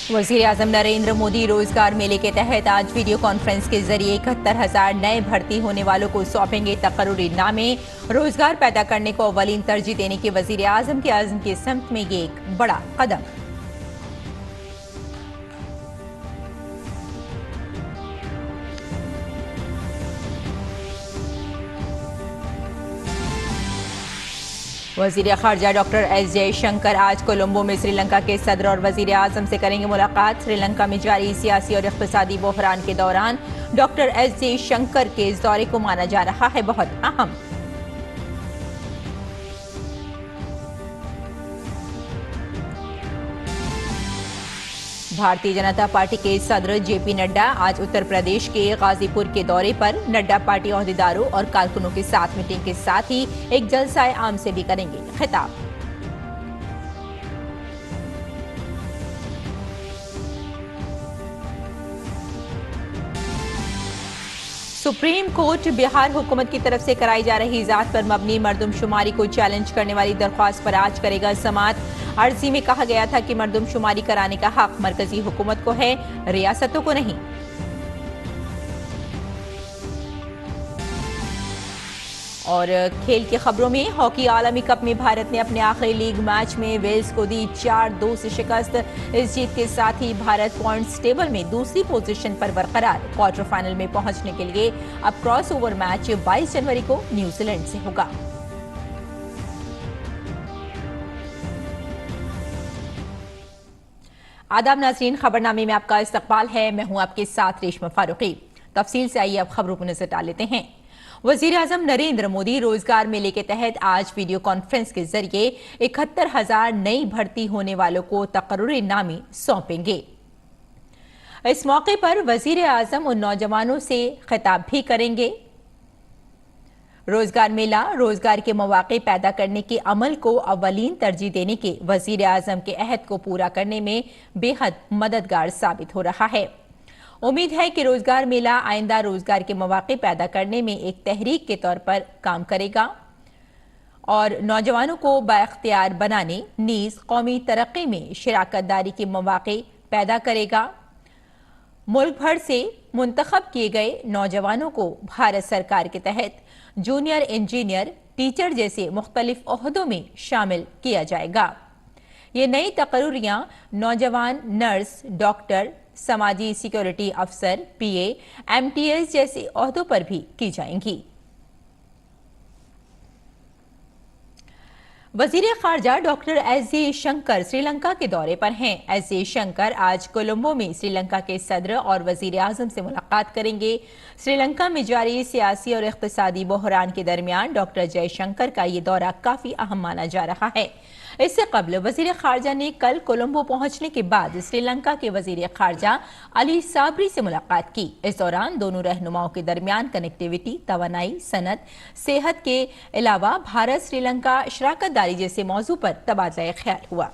वज़ीर आज़म नरेंद्र मोदी रोजगार मेले के तहत आज वीडियो कॉन्फ्रेंस के जरिए 71,000 नए भर्ती होने वालों को सौंपेंगे तकर्रुरी नामे। रोजगार पैदा करने को अव्वलीन तरजीह देने के वज़ीर आज़म के आज़म की समत में ये एक बड़ा कदम। वज़ीर ख़ारजा डॉक्टर एस जयशंकर आज कोलंबो में श्रीलंका के सदर और वज़ीर आज़म से करेंगे मुलाकात। श्रीलंका में जारी सियासी और इक़्तिसादी बहरान के दौरान डॉक्टर एस जयशंकर के इस दौरे को माना जा रहा है बहुत अहम। भारतीय जनता पार्टी के सदर जेपी नड्डा आज उत्तर प्रदेश के गाजीपुर के दौरे पर। नड्डा पार्टी ओहदेदारों और कारकुनों के साथ मीटिंग के साथ ही एक जलसाए आम से भी करेंगे खिताब। सुप्रीम कोर्ट बिहार हुकूमत की तरफ से कराई जा रही जात पर मबनी मरदमशुमारी को चैलेंज करने वाली दरख्वास्त पर आज करेगा समाअत। अर्जी में कहा गया था कि मरदमशुमारी कराने का हक मरकजी हुकूमत को है, रियासतों को नहीं। और खेल की खबरों में हॉकी आलमी कप में भारत ने अपने आखिरी लीग मैच में वेल्स को दी 4-2 से शिकस्त। इस जीत के साथ ही भारत पॉइंट्स टेबल में दूसरी पोजीशन पर बरकरार। क्वार्टर फाइनल में पहुंचने के लिए अब क्रॉस ओवर मैच 22 जनवरी को न्यूजीलैंड से होगा। आदाब नाज़रीन, खबरनामे में आपका इस्तकबाल है। मैं हूं आपके साथ रेशमा फारूकी। तफसील से आइए अब खबरों पर नजर डाल लेते हैं। वज़ीर आज़म नरेंद्र मोदी रोजगार मेले के तहत आज वीडियो कॉन्फ्रेंस के जरिए 71,000 नई भर्ती होने वालों को तकर्रुरी नामे सौंपेंगे। इस मौके पर वज़ीर आज़म उन नौजवानों से खिताब भी करेंगे। रोजगार मेला रोजगार के मौके पैदा करने के अमल को अव्वलीन तरजीह देने के वज़ीर आज़म के अहद को पूरा करने में बेहद मददगार साबित हो रहा है। उम्मीद है कि रोजगार मेला आइंदा रोजगार के मौके पैदा करने में एक तहरीक के तौर पर काम करेगा और नौजवानों को बाइख्तियार बनाने नीज कौमी तरक्की में शराकत दारी के मौके पैदा करेगा। मुल्क भर से मुंतखब किए गए नौजवानों को भारत सरकार के तहत जूनियर इंजीनियर, टीचर जैसे मुख्तलिफ ओहदों में शामिल किया जाएगा। ये नई तकर्रुरियां नौजवान नर्स, डॉक्टर, समाजी सिक्योरिटी अफसर, पीए, एमटीएस जैसे ओहदों पर भी की जाएंगी। वज़ीर ख़ारजा डॉक्टर एस जयशंकर श्रीलंका के दौरे पर हैं। एस जयशंकर आज कोलंबो में श्रीलंका के सदर और वज़ीर आज़म से मुलाकात करेंगे। श्रीलंका में जारी सियासी और इक़्तिसादी बहरान के दरमियान डॉक्टर जयशंकर का ये दौरा काफ़ी अहम माना जा रहा है। इससे कबल वज़ीर ख़ारजा ने कल कोलंबो पहुंचने के बाद श्रीलंका के वज़ीर ख़ारजा अली साबरी से मुलाकात की। इस दौरान दोनों रहनुमाओं के दरमियान कनेक्टिविटी, तवानाई, सनत, सेहत के अलावा भारत श्रीलंका शराकत दारी जैसे मौजू पर तबादला ख्याल हुआ।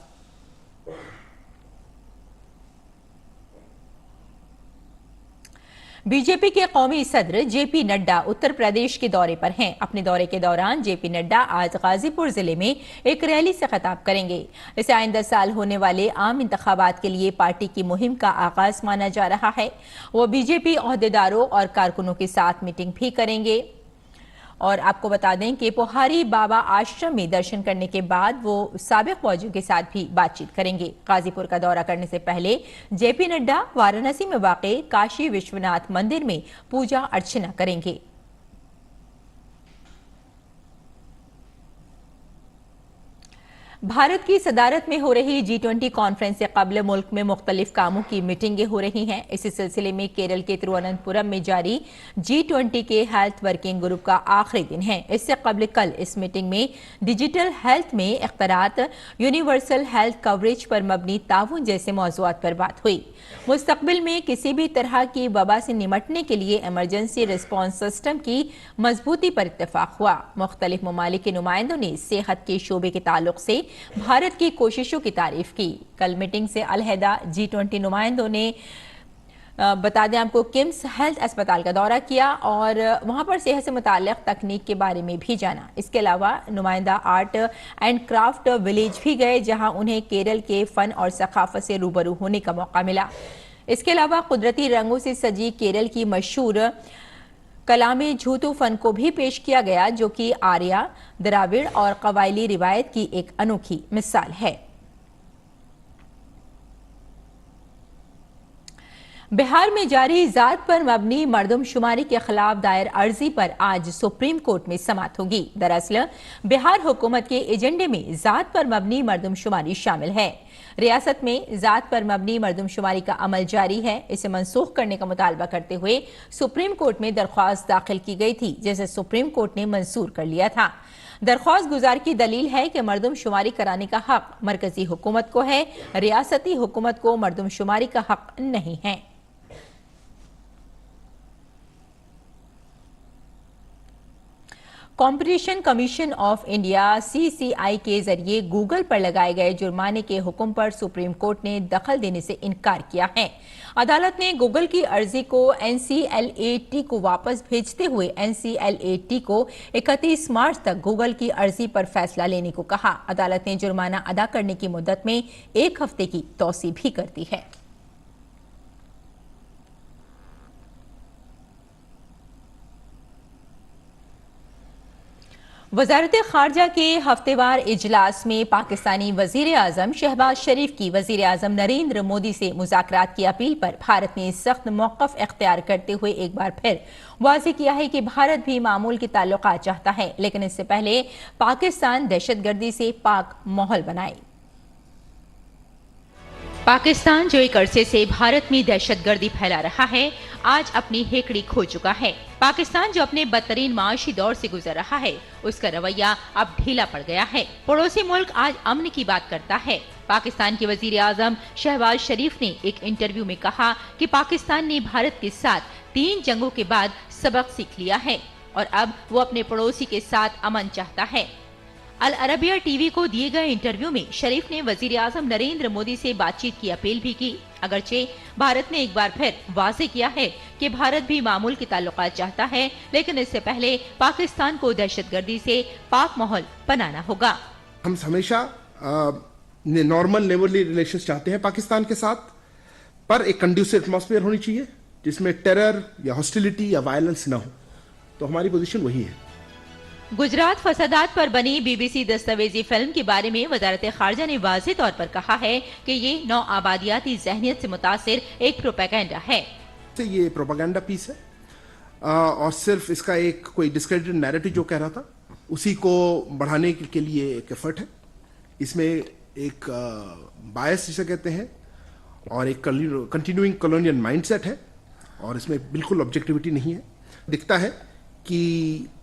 बीजेपी के कौमी सदर जेपी नड्डा उत्तर प्रदेश के दौरे पर हैं। अपने दौरे के दौरान जेपी नड्डा आज गाजीपुर जिले में एक रैली से खिताब करेंगे। इसे आइंदा साल होने वाले आम इंतखाबात के लिए पार्टी की मुहिम का आगाज माना जा रहा है। वो बीजेपी ओहदेदारों और कारकुनों के साथ मीटिंग भी करेंगे। और आपको बता दें कि पोहारी बाबा आश्रम में दर्शन करने के बाद वो साबिक फौजियों के साथ भी बातचीत करेंगे। गाजीपुर का दौरा करने से पहले जेपी नड्डा वाराणसी में वाक़े काशी विश्वनाथ मंदिर में पूजा अर्चना करेंगे। भारत की सदारत में हो रही G20 कॉन्फ्रेंस से कबल मुल्क में मुख्तलिफ कामों की मीटिंगें हो रही हैं। इसी सिलसिले में केरल के तिरुवनंतपुरम में जारी G20 के हेल्थ वर्किंग ग्रुप का आखिरी दिन है। इससे कबल कल इस मीटिंग में डिजिटल हेल्थ में इख्तरात, यूनिवर्सल हेल्थ कवरेज पर मबनी ताउन जैसे मौज़ूआत पर बात हुई। मुस्तकबिल में किसी भी तरह की वबा से निमटने के लिए इमरजेंसी रिस्पॉन्स सिस्टम की मजबूती पर इत्तेफाक हुआ। मुख्तलिफ ममालिक के नुमाइंदों ने सेहत के शोबे के ताल्लुक से भारत की कोशिशों की तारीफ की। कल मीटिंग से अलहदा G20 नुमाइंदों ने बता दें आपको, किम्स हेल्थ अस्पताल का दौरा किया और वहां पर सेहत से मुताल्लिक तकनीक के बारे में भी जाना। इसके अलावा नुमाइंदा आर्ट एंड क्राफ्ट विलेज भी गए, जहां उन्हें केरल के फन और सकाफत से रूबरू होने का मौका मिला। इसके अलावा कुदरती रंगों से सजी केरल की मशहूर कलामे झूतू फन को भी पेश किया गया, जो कि आर्या, द्राविड़ और कबायली रिवायत की एक अनोखी मिसाल है। बिहार में जारी जात पर मबनी मर्दमशुमारी के खिलाफ दायर अर्जी पर आज सुप्रीम कोर्ट में समाअत होगी। दरअसल बिहार हुकूमत के एजेंडे में जात पर मबनी मर्दमशुमारी शामिल है। रियासत में जात पर मबनी मर्दमशुमारी का अमल जारी है। इसे मनसूख करने का मुतालबा करते हुए सुप्रीम कोर्ट में दरख्वास्त दाखिल की गई थी, जिसे सुप्रीम कोर्ट ने मंजूर कर लिया था। दरख्वास्त गुजार की दलील है कि मर्दमशुमारी कराने का हक मरकजी हुकूमत को है, रियासती हुकूमत को मर्दमशुमारी का हक नहीं है। Competition commission of India (CCI) के जरिए गूगल पर लगाए गए जुर्माने के हुक्म पर सुप्रीम कोर्ट ने दखल देने से इनकार किया है। अदालत ने गूगल की अर्जी को NCLAT को वापस भेजते हुए NCLAT को 31 मार्च तक गूगल की अर्जी पर फैसला लेने को कहा। अदालत ने जुर्माना अदा करने की मुद्दत में 1 हफ्ते की तौसी भी कर दी है। वजारत खारजा के हफ्तेवार इजलास में पाकिस्तानी वजीर आजम शहबाज शरीफ की वजीर आजम नरेंद्र मोदी से मुज़ाकरात की अपील पर भारत ने सख्त मौक़िफ़ इख्तियार करते हुए एक बार फिर वाज़ेह किया है कि भारत भी मामूल के ताल्लुकात चाहता है, लेकिन इससे पहले पाकिस्तान दहशतगर्दी से पाक माहौल बनाए। पाकिस्तान जो एक अरसे से भारत में दहशतगर्दी फैला रहा है, आज अपनी हेकड़ी खो चुका है। पाकिस्तान जो अपने बदतरीन माशी दौर से गुजर रहा है, उसका रवैया अब ढीला पड़ गया है। पड़ोसी मुल्क आज अमन की बात करता है। पाकिस्तान के वजीर आजम शहबाज शरीफ ने एक इंटरव्यू में कहा कि पाकिस्तान ने भारत के साथ 3 जंगों के बाद सबक सीख लिया है और अब वो अपने पड़ोसी के साथ अमन चाहता है। अल अरबिया टीवी को दिए गए इंटरव्यू में शरीफ ने वजीर आजम नरेंद्र मोदी से बातचीत की अपील भी की। अगरचे भारत ने एक बार फिर वाज़ेह किया है कि भारत भी मामूल के ताल्लुकात चाहता है, लेकिन इससे पहले पाकिस्तान को दहशतगर्दी से पाक माहौल बनाना होगा। हम हमेशा नॉर्मल नेबरली रिलेशंस चाहते हैं पाकिस्तान के साथ, पर एक कंड्यूसिव एटमॉस्फेयर होनी चाहिए जिसमें टेरर या हॉस्टिलिटी या वायलेंस ना हो। तो हमारी पोजीशन वही है। गुजरात फसादात पर बनी BBC दस्तावेजी फिल्म के बारे में वजारत खारजा ने वाज़ेह तौर पर कहा है कि ये नौ आबादियाती जहनियत से मुतासिर एक प्रोपेगेंडा है। ये प्रोपेगेंडा पीस है और सिर्फ इसका एक कोई डिस्क्रेडिटेड नैरेटिव जो कह रहा था उसी को बढ़ाने के लिए एक एफर्ट है। इसमें एक बायस जिसे कहते हैं और एक कंटिन्यूइंग कॉलोनियल माइंडसेट है और इसमें बिल्कुल ऑब्जेक्टिविटी नहीं है। दिखता है कि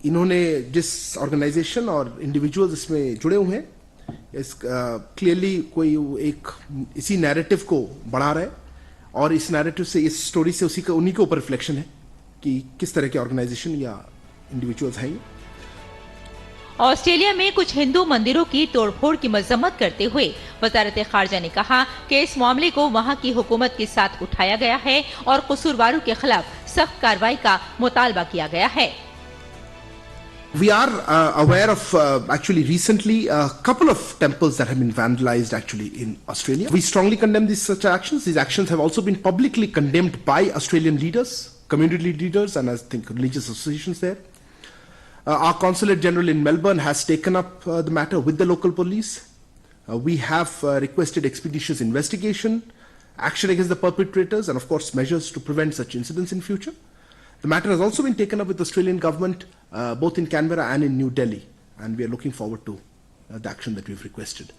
इन्होंने जिस ऑर्गेनाइजेशन और इंडिविजुअल्स इसमें जुड़े हुए हैं, इस क्लियरली कोई एक इसी नैरेटिव को बढ़ा रहा है और इस नैरेटिव से, इस स्टोरी से उन्हीं के ऊपर रिफ्लेक्शन है कि किस तरह के ऑर्गेनाइजेशन या इंडिविजुअल्स हैं। ऑस्ट्रेलिया में कुछ हिंदू मंदिरों की तोड़फोड़ की मजम्मत करते हुए वजारत खारजा ने कहा कि इस मामले को वहां की हुकूमत के साथ उठाया गया है और कसूरवारों के खिलाफ सख्त कार्रवाई का मुतालबा किया गया है। We are aware of actually recently a couple of temples that have been vandalized actually in Australia. We strongly condemn these such actions. These actions have also been publicly condemned by Australian leaders, community leaders, and I think religious associations there. Our Consulate General in Melbourne has taken up the matter with the local police. We have requested expeditious investigation, action against the perpetrators, and of course measures to prevent such incidents in future. The matter has also been taken up with the Australian government, both in Canberra and in New Delhi, and we are looking forward to the action that we've requested.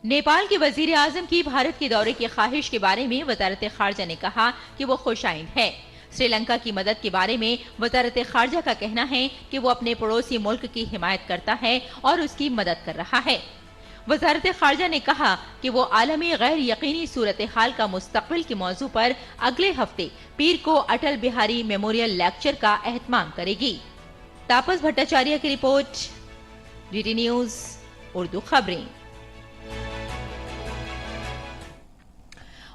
Nepal के वजीर आजम की भारत के दौरे की ख्वाहिश के बारे में वजारत खारजा ने कहा कि वो खुशाइंद है। श्रीलंका की मदद के बारे में वजारत खारजा का कहना है कि वो अपने पड़ोसी मुल्क की हिमायत करता है और उसकी मदद कर रहा है। वजारत खारजा ने कहा कि वो आलमी गैर यकीनी सूरत हाल का मुस्तकबिल के मौजू पर अगले हफ्ते पीर को अटल बिहारी मेमोरियल लेक्चर का एहतमाम करेगी। तापस भट्टाचार्य की रिपोर्ट, DD न्यूज उर्दू खबरें।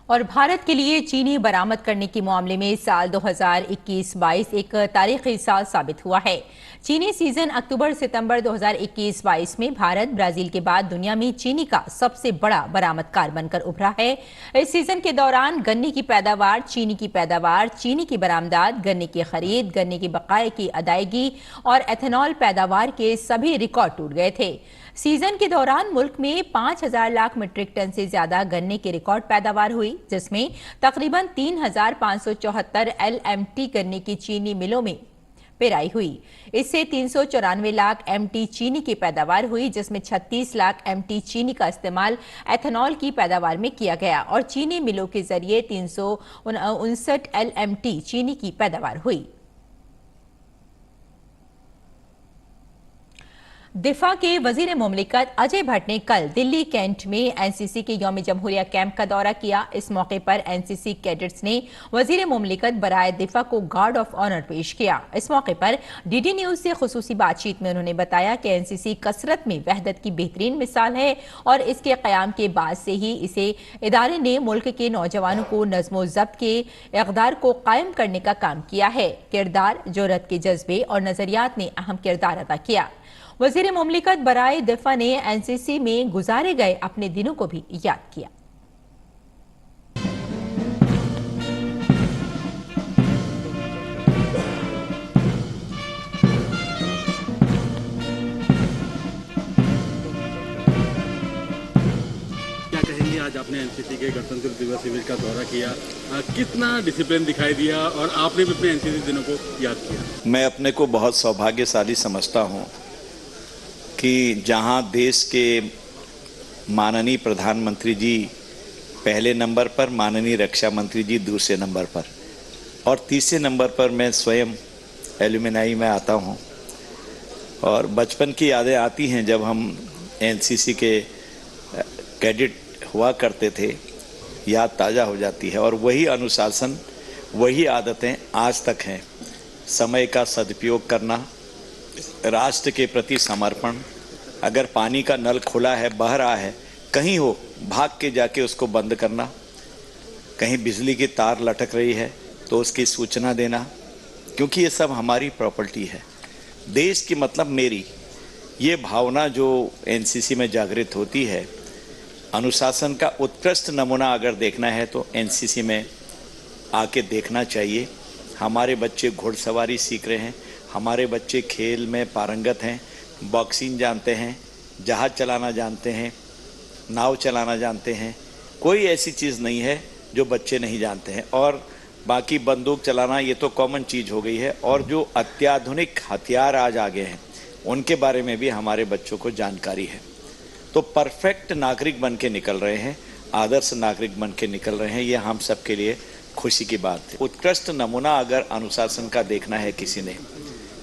और भारत के लिए चीनी बरामद करने के मामले में साल 2021-22 एक तारीखी साल साबित हुआ है। चीनी सीजन अक्टूबर-सितंबर 2021-22 में भारत ब्राजील के बाद दुनिया में चीनी का सबसे बड़ा बरामदकार बनकर उभरा है। इस सीजन के दौरान गन्ने की पैदावार, चीनी की बरामदात, गन्ने की खरीद, गन्ने की बकाये की अदायगी और एथेनॉल पैदावार के सभी रिकॉर्ड टूट गए थे। सीजन के दौरान मुल्क में 5,000 लाख मीट्रिक टन से ज्यादा गन्ने की रिकॉर्ड पैदावार हुई, जिसमें तकरीबन 3,574 LMT गन्ने की चीनी मिलों में पेराई हुई। इससे 394 लाख MT चीनी की पैदावार हुई, जिसमें 36 लाख MT चीनी का इस्तेमाल एथेनॉल की पैदावार में किया गया और चीनी मिलों के जरिए 359 LMT चीनी की पैदावार हुई। दिफा के वजीर मुमलिकत अजय भट्ट ने कल दिल्ली कैंट में एनसीसी के यौम जमहूरिया कैंप का दौरा किया। इस मौके पर एनसीसी कैडेट्स ने वजीर मुमलिकत बराए दिफा को गार्ड ऑफ ऑनर पेश किया। इस मौके पर डीडी न्यूज से खुसूसी बातचीत में उन्होंने बताया कि एनसीसी कसरत में वहदत की बेहतरीन मिसाल है और इसके कयाम के बाद से ही इसे इदारे ने मुल्क के नौजवानों को नज़्मो ज़ब्त के इक़दार को कायम करने का काम किया है। किरदार, जुर्रत के जज्बे और नजरियात ने अहम किरदार अदा किया। वजीर मुमलिकत बराए दिफा ने एनसीसी में गुजारे गए अपने दिनों को भी याद किया। क्या कहेंगे, आज आपने एनसीसी के गणतंत्र दिवस शिविर का दौरा किया, कितना डिसिप्लिन दिखाई दिया और आपने भी अपने एनसीसी दिनों को याद किया? मैं अपने को बहुत सौभाग्यशाली समझता हूँ कि जहाँ देश के माननीय प्रधानमंत्री जी पहले नंबर पर, माननीय रक्षा मंत्री जी दूसरे नंबर पर और तीसरे नंबर पर मैं स्वयं एलुमनाई में आता हूँ। और बचपन की यादें आती हैं जब हम एनसीसी के कैडेट हुआ करते थे, याद ताज़ा हो जाती है। और वही अनुशासन, वही आदतें आज तक हैं। समय का सदुपयोग करना, राष्ट्र के प्रति समर्पण, अगर पानी का नल खुला है, बह रहा है, कहीं हो भाग के जाके उसको बंद करना, कहीं बिजली की तार लटक रही है तो उसकी सूचना देना, क्योंकि ये सब हमारी प्रॉपर्टी है। देश की मतलब मेरी, ये भावना जो एनसीसी में जागृत होती है, अनुशासन का उत्कृष्ट नमूना अगर देखना है तो एनसीसी में आके देखना चाहिए। हमारे बच्चे घुड़सवारी सीख रहे हैं, हमारे बच्चे खेल में पारंगत हैं, बॉक्सिंग जानते हैं, जहाज़ चलाना जानते हैं, नाव चलाना जानते हैं। कोई ऐसी चीज़ नहीं है जो बच्चे नहीं जानते हैं। और बाकी बंदूक चलाना ये तो कॉमन चीज़ हो गई है। और जो अत्याधुनिक हथियार आज आ गए हैं उनके बारे में भी हमारे बच्चों को जानकारी है। तो परफेक्ट नागरिक बन के निकल रहे हैं, आदर्श नागरिक बन के निकल रहे हैं। ये हम सब के लिए खुशी की बात है। उत्कृष्ट नमूना अगर अनुशासन का देखना है, किसी ने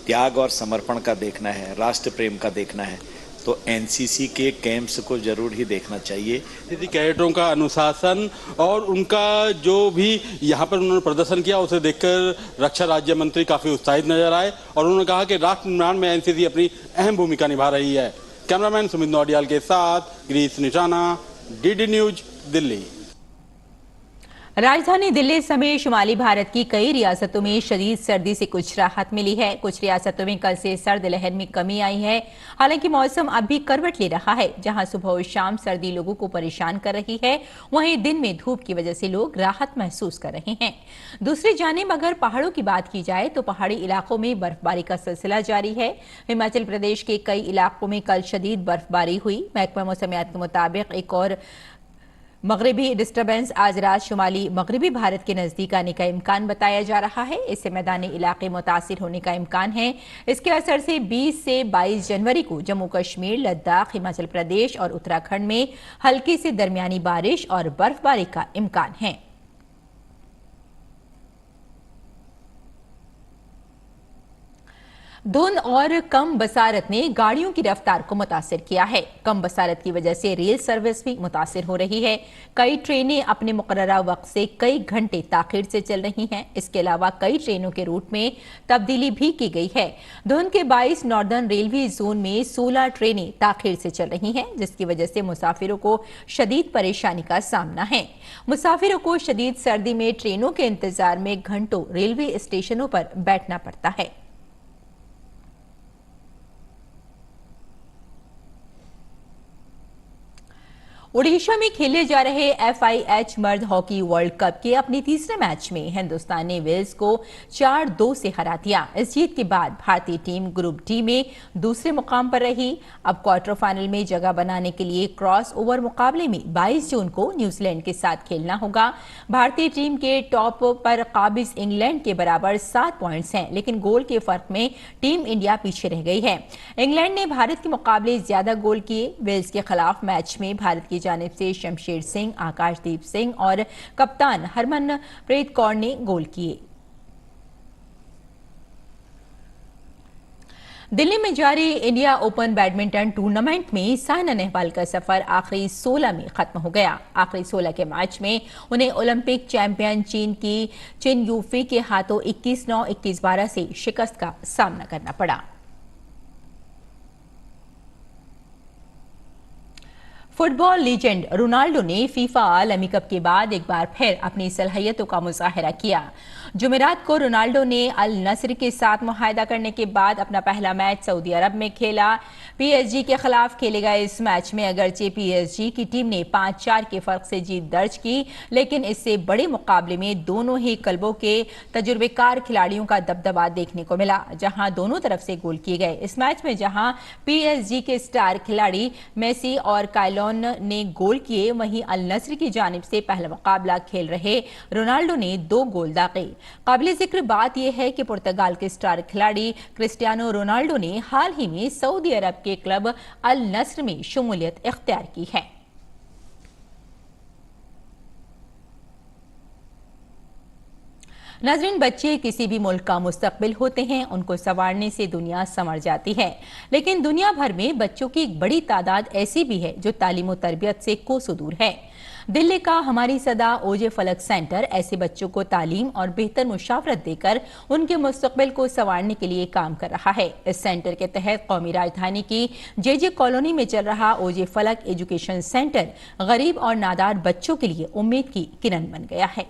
त्याग और समर्पण का देखना है, राष्ट्र प्रेम का देखना है, तो एनसीसी के कैंप्स को जरूर ही देखना चाहिए। एनसीसी कैडेटों का अनुशासन और उनका जो भी यहाँ पर उन्होंने प्रदर्शन किया, उसे देखकर रक्षा राज्य मंत्री काफ़ी उत्साहित नजर आए और उन्होंने कहा कि राष्ट्र निर्माण में एनसीसी अपनी अहम भूमिका निभा रही है। कैमरामैन सुमित नौडियाल के साथ गिरीश निशाना, डीडी न्यूज, दिल्ली। राजधानी दिल्ली समेत शुमाली भारत की कई रियासतों में शदीद सर्दी से कुछ राहत मिली है। कुछ रियासतों में कल से सर्द लहर में कमी आई है। हालांकि मौसम अब भी करवट ले रहा है। जहां सुबह और शाम सर्दी लोगों को परेशान कर रही है, वहीं दिन में धूप की वजह से लोग राहत महसूस कर रहे हैं। दूसरी जानिब अगर पहाड़ों की बात की जाए तो पहाड़ी इलाकों में बर्फबारी का सिलसिला जारी है। हिमाचल प्रदेश के कई इलाकों में कल शदीद बर्फबारी हुई। महकमा मौसमियात के मुताबिक एक और मगरिबी डिस्टर्बेंस आज रात शुमाली मगरिबी भारत के नजदीक आने का इम्कान बताया जा रहा है। इससे मैदानी इलाके मुतासिर होने का इम्कान है। इसके असर से 20 से 22 जनवरी को जम्मू कश्मीर, लद्दाख, हिमाचल प्रदेश और उत्तराखंड में हल्की से दरमियानी बारिश और बर्फबारी का इम्कान है। धुंध और कम बसारत ने गाड़ियों की रफ्तार को मुतासिर किया है। कम बसारत की वजह से रेल सर्विस भी मुतासिर हो रही है। कई ट्रेनें अपने मुकर्ररा वक्त से कई घंटे ताखिर से चल रही हैं। इसके अलावा कई ट्रेनों के रूट में तब्दीली भी की गई है। धुंध के 22 नॉर्दर्न रेलवे जोन में 16 ट्रेनें ताखिर से चल रही हैं, जिसकी वजह से मुसाफिरों को शदीद परेशानी का सामना है। मुसाफिरों को शदीद सर्दी में ट्रेनों के इंतजार में घंटों रेलवे स्टेशनों पर बैठना पड़ता है। ओडिशा में खेले जा रहे FIH मर्द हॉकी वर्ल्ड कप के अपने तीसरे मैच में हिंदुस्तान ने वेल्स को 4-2 से हरा दिया। इस जीत के बाद भारतीय टीम ग्रुप डी में दूसरे मुकाम पर रही। अब क्वार्टर फाइनल में जगह बनाने के लिए क्रॉस ओवर मुकाबले में 22 जून को न्यूजीलैंड के साथ खेलना होगा। भारतीय टीम के टॉप पर काबिज इंग्लैंड के बराबर 7 पॉइंट्स हैं, लेकिन गोल के फर्क में टीम इंडिया पीछे रह गई है। इंग्लैंड ने भारत के मुकाबले ज्यादा गोल किए। वेल्स के खिलाफ मैच में भारत की जानिब से शमशेर सिंह, आकाशदीप सिंह और कप्तान हरमनप्रीत कौर ने गोल किए। दिल्ली में जारी इंडिया ओपन बैडमिंटन टूर्नामेंट में साइना नेहवाल का सफर आखिरी 16 में खत्म हो गया। आखिरी 16 के मैच में उन्हें ओलंपिक चैंपियन चीन की चिन यूफी के हाथों 21-9, 21-12 से शिकस्त का सामना करना पड़ा। फुटबॉल लीजेंड रोनाल्डो ने फीफा आलमी कप के बाद एक बार फिर अपनी सलाहियतों का मुजाहरा किया। जुमेरात को रोनाल्डो ने अल नस्र के साथ मुआहदा करने के बाद अपना पहला मैच सऊदी अरब में खेला। PSG के खिलाफ खेले गए इस मैच में अगरचे PSG की टीम ने 5-4 के फर्क से जीत दर्ज की, लेकिन इससे बड़े मुकाबले में दोनों ही क्लबों के तजुर्बेकार खिलाड़ियों का दबदबा देखने को मिला, जहां दोनों तरफ से गोल किए गए। इस मैच में जहां PSG के स्टार खिलाड़ी मेसी और काइलोन ने गोल किए, वहीं अल नस्र की जानिब से पहला मुकाबला खेल रहे रोनाल्डो ने 2 गोल दागे। काबिल जिक्र बात यह है कि पुर्तगाल के स्टार खिलाड़ी क्रिस्टियानो रोनाल्डो ने हाल ही में सऊदी अरब के क्लब अल नस्र में शमूलियत इख्तियार की है। नाज़रीन, बच्चे किसी भी मुल्क का मुस्तकबिल होते हैं। उनको संवारने से दुनिया संवर जाती है, लेकिन दुनिया भर में बच्चों की एक बड़ी तादाद ऐसी भी है जो तालीम और तरबियत से कोसों दूर है। दिल्ली का हमारी सदा ओजे फलक सेंटर ऐसे बच्चों को तालीम और बेहतर मुशावरत देकर उनके मुस्तकबिल को संवारने के लिए काम कर रहा है। इस सेंटर के तहत कौमी राजधानी की JJ कॉलोनी में चल रहा ओजे फलक एजुकेशन सेंटर गरीब और नादार बच्चों के लिए उम्मीद की किरण बन गया है।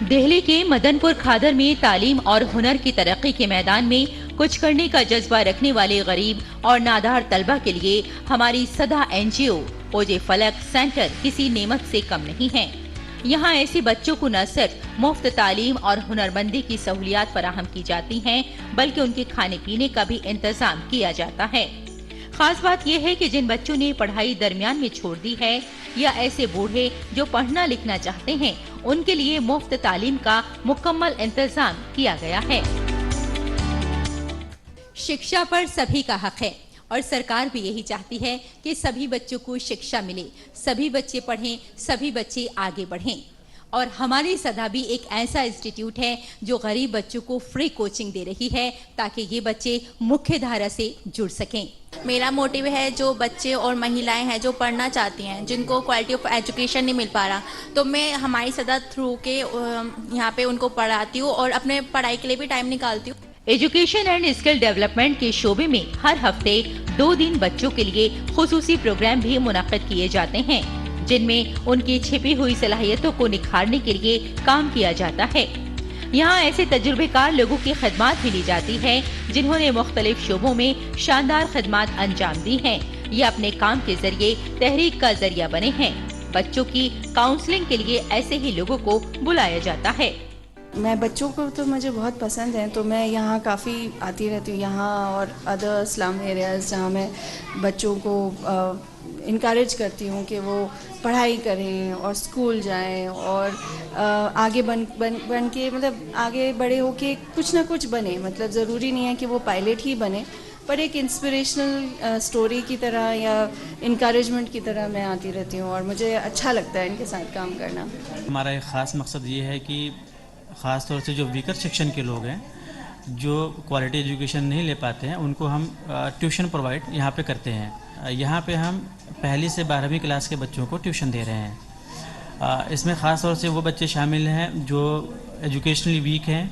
दिल्ली के मदनपुर खादर में तालीम और हुनर की तरक्की के मैदान में कुछ करने का जज्बा रखने वाले गरीब और नादार तलबा के लिए हमारी सदा NGO ओजे फलक सेंटर किसी नेमत से कम नहीं है। यहाँ ऐसे बच्चों को न सिर्फ मुफ्त तालीम और हुनरमंदी की सहूलियात फराहम की जाती हैं, बल्कि उनके खाने पीने का भी इंतजाम किया जाता है। खास बात यह है कि जिन बच्चों ने पढ़ाई दरमियान में छोड़ दी है या ऐसे बूढ़े जो पढ़ना लिखना चाहते हैं, उनके लिए मुफ्त तालीम का मुकम्मल इंतजाम किया गया है। शिक्षा पर सभी का हक है और सरकार भी यही चाहती है कि सभी बच्चों को शिक्षा मिले, सभी बच्चे पढ़ें, सभी बच्चे आगे बढ़ें। और हमारी सदा भी एक ऐसा इंस्टीट्यूट है जो गरीब बच्चों को फ्री कोचिंग दे रही है ताकि ये बच्चे मुख्य धारा से जुड़ सकें। मेरा मोटिव है जो बच्चे और महिलाएं हैं जो पढ़ना चाहती हैं, जिनको क्वालिटी ऑफ एजुकेशन नहीं मिल पा रहा, तो मैं हमारी सदा थ्रू के यहाँ पे उनको पढ़ाती हूँ और अपने पढ़ाई के लिए भी टाइम निकालती हूँ। एजुकेशन एंड स्किल डेवलपमेंट के शोबे में हर हफ्ते 2 दिन बच्चों के लिए खुसूसी प्रोग्राम भी मुनाकिद किए जाते हैं, जिनमें उनकी छिपी हुई सलाहियतों को निखारने के लिए काम किया जाता है। यहाँ ऐसे तजुर्बेकार लोगों की खिदमत भी ली जाती है जिन्होंने मुख्तलिफ शोबों में शानदार खिदमत अंजाम दी हैं। ये अपने काम के जरिए तहरीक का जरिया बने हैं। बच्चों की काउंसलिंग के लिए ऐसे ही लोगों को बुलाया जाता है। मैं बच्चों को तो मुझे बहुत पसंद है, तो मैं यहाँ काफ़ी आती रहती हूँ, यहाँ और अदर स्लम एरियाज़ जहाँ मैं बच्चों को इनकरेज करती हूँ कि वो पढ़ाई करें और स्कूल जाएं और आगे बन के मतलब आगे बड़े हो के कुछ ना कुछ बने। मतलब ज़रूरी नहीं है कि वो पायलट ही बने, पर एक इंस्पिरेशनल स्टोरी की तरह या इनकरेजमेंट की तरह मैं आती रहती हूँ और मुझे अच्छा लगता है इनके साथ काम करना। हमारा एक ख़ास मकसद ये है कि ख़ास तौर से जो वीकर सेक्शन के लोग हैं, जो क्वालिटी एजुकेशन नहीं ले पाते हैं, उनको हम ट्यूशन प्रोवाइड यहाँ पे करते हैं। यहाँ पे हम पहली से 12वीं क्लास के बच्चों को ट्यूशन दे रहे हैं। इसमें ख़ास तौर से वो बच्चे शामिल हैं जो एजुकेशनली वीक हैं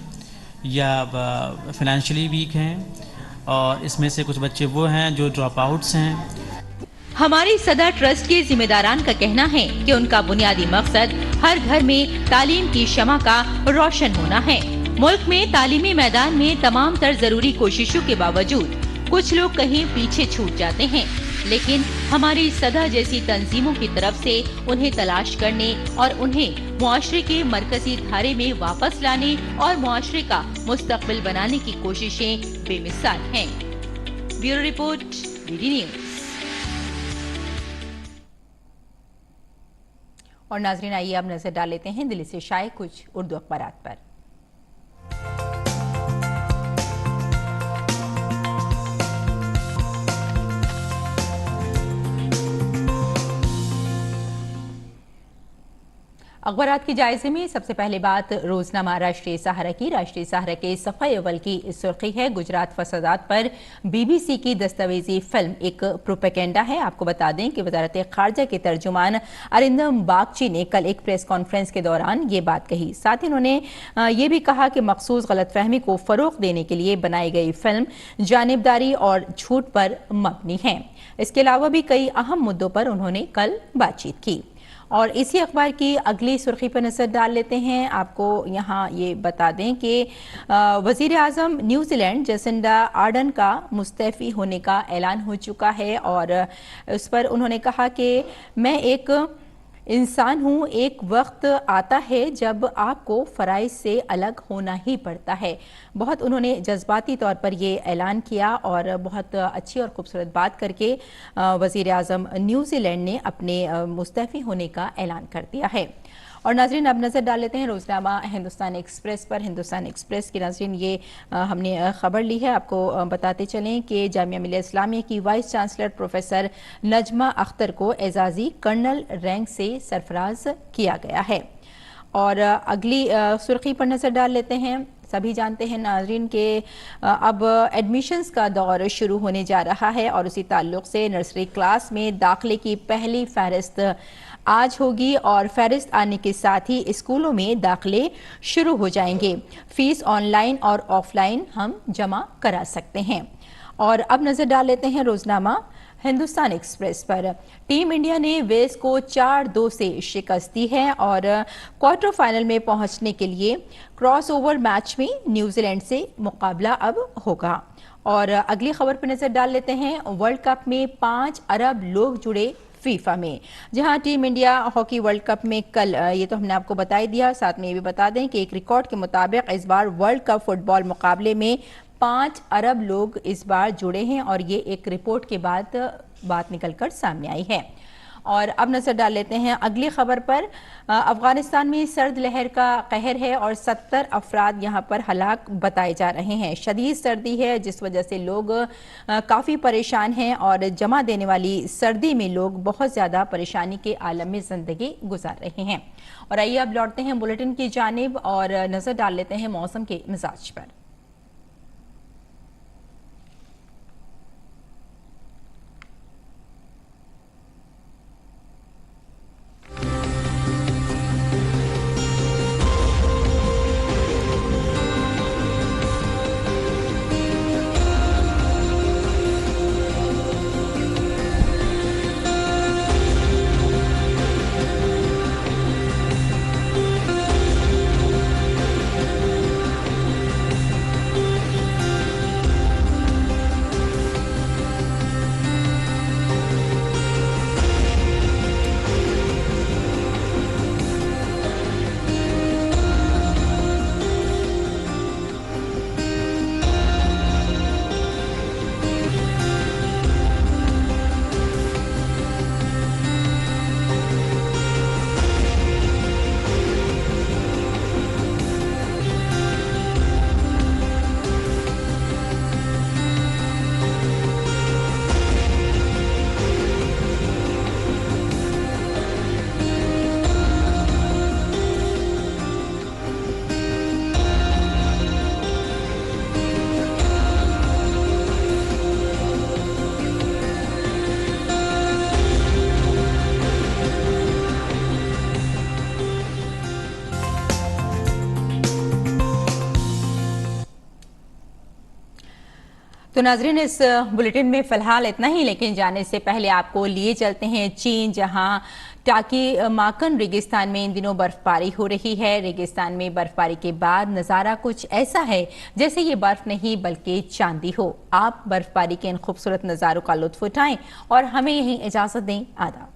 या फाइनेंशियली वीक हैं, और इसमें से कुछ बच्चे वो हैं जो ड्रॉप आउट्स हैं। हमारी सदा ट्रस्ट के जिम्मेदारान का कहना है कि उनका बुनियादी मकसद हर घर में तालीम की शमा का रोशन होना है। मुल्क में तालीमी मैदान में तमाम तर जरूरी कोशिशों के बावजूद कुछ लोग कहीं पीछे छूट जाते हैं, लेकिन हमारी सदा जैसी तंजीमों की तरफ से उन्हें तलाश करने और उन्हें मुआशरे के मरकजी धारे में वापस लाने और मुआशरे का मुस्तकबिल बनाने की कोशिशें बेमिसाल हैं। Bureau report, DD news. और नाजरीन, आइए अब नजर डाल लेते हैं दिल्ली से शाये कुछ उर्दू अखबारात पर। अखबारात के जायजे में सबसे पहले बात रोजनामा राष्ट्रीय सहारा की। राष्ट्रीय सहारा के सफ़े अव्वल की सुर्खी है, गुजरात फसादात पर BBC की दस्तावेजी फिल्म एक प्रोपेगेंडा है। आपको बता दें कि वजारत खारजा के तर्जुमान अरिंदम बागची ने कल एक प्रेस कॉन्फ्रेंस के दौरान ये बात कही। साथ ही उन्होंने ये भी कहा कि मखसूस गलतफहमी को फरोग देने के लिए बनाई गई फिल्म जानिबदारी और झूठ पर मबनी है। इसके अलावा भी कई अहम मुद्दों पर उन्होंने कल बातचीत की। और इसी अखबार की अगली सुर्खी पर नजर डाल लेते हैं। आपको यहाँ ये बता दें कि वजीर आजम न्यूजीलैंड जेसिंडा आर्डन का मुस्तैफी होने का ऐलान हो चुका है, और उस पर उन्होंने कहा कि मैं एक इंसान हूँ, एक वक्त आता है जब आपको फराइज से अलग होना ही पड़ता है। बहुत उन्होंने जज्बाती तौर पर ये ऐलान किया और बहुत अच्छी और खूबसूरत बात करके वज़ीर आज़म न्यूजीलैंड ने अपने मुस्तैफ़ी होने का ऐलान कर दिया है। और नाजरीन, अब नज़र डाल लेते हैं रोजनामा हिंदुस्तान एक्सप्रेस पर। हिंदुस्तान एक्सप्रेस की नाजरीन ये हमने खबर ली है। आपको बताते चलें कि जामिया मिलिया इस्लामिया की vice chancellor professor Najma Akhtar को एजाजी कर्नल रैंक से सरफराज किया गया है। और अगली सुर्खी पर नज़र डाल लेते हैं। सभी जानते हैं नाजरीन के अब एडमिशन्स का दौर शुरू होने जा रहा है, और उसी ताल्लुक से नर्सरी क्लास में दाखिले की पहली फहरिस्त आज होगी, और फहरिस्त आने के साथ ही स्कूलों में दाखिले शुरू हो जाएंगे। फीस ऑनलाइन और ऑफलाइन हम जमा करा सकते हैं। और अब नजर डाल लेते हैं रोजनामा हिंदुस्तान एक्सप्रेस पर। टीम इंडिया ने वेल्स को 4-2 से शिकस्त दी है, और क्वार्टर फाइनल में पहुंचने के लिए क्रॉसओवर मैच में न्यूजीलैंड से मुकाबला अब होगा। और अगली खबर पर नजर डाल लेते हैं। वर्ल्ड कप में 5 अरब लोग जुड़े फीफा में, जहां team India hockey world cup में कल, ये तो हमने आपको बता ही दिया, साथ में ये भी बता दें कि एक रिकॉर्ड के मुताबिक इस बार वर्ल्ड कप फुटबॉल मुकाबले में 5 अरब लोग इस बार जुड़े हैं, और ये एक रिपोर्ट के बाद बात निकलकर सामने आई है। और अब नजर डाल लेते हैं अगली खबर पर। अफगानिस्तान में सर्द लहर का कहर है, और 70 अफराद यहाँ पर हलाक बताए जा रहे हैं। शदीद सर्दी है, जिस वजह से लोग काफ़ी परेशान हैं, और जमा देने वाली सर्दी में लोग बहुत ज़्यादा परेशानी के आलम में ज़िंदगी गुजार रहे हैं। और आइए अब लौटते हैं बुलेटिन की जानिब और नज़र डाल लेते हैं मौसम के मिजाज पर। तो नाजरीन, इस बुलेटिन में फिलहाल इतना ही, लेकिन जाने से पहले आपको लिए चलते हैं चीन, जहां टाकी माकन रेगिस्तान में इन दिनों बर्फबारी हो रही है। रेगिस्तान में बर्फबारी के बाद नज़ारा कुछ ऐसा है जैसे ये बर्फ नहीं बल्कि चांदी हो। आप बर्फबारी के इन खूबसूरत नज़ारों का लुत्फ उठाएं और हमें यहीं इजाज़त दें। आदाब।